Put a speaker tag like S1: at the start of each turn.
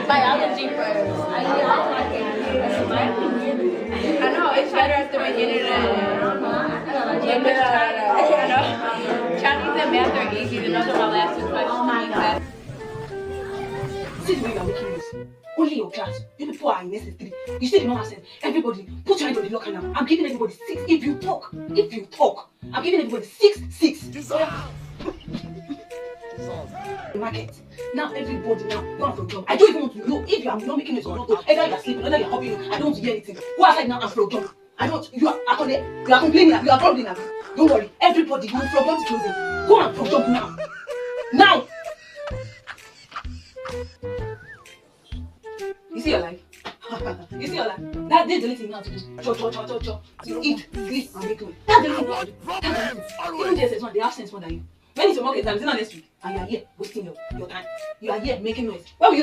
S1: biology first. I know, it's better at the beginning than Chinese and math are easy. Those are my last two questions.
S2: See the way you are making this. Only your class. You people are in SS3. You see the normal sense. Everybody, put your hand on the locker now. I'm giving everybody 6. If you talk, I'm giving everybody 6. Market. Now everybody now go out from job. I don't even want to know if you are not making it or not. Either you are sleeping, either you are helping. I don't want to hear anything. Go outside now and from job. I don't. You are complaining. You are grumbling now. Don't worry. Everybody, you from job to closing. Go and from job now. Now. You see your life? You see your life? That is the only thing you have to do. Cho. You eat, sleep, and make money. That's the only thing you have to do. Even JSS1, they have sense more than you. When it's your mock exam, it's not next week. And you are here wasting your time. You are here making noise. Why will you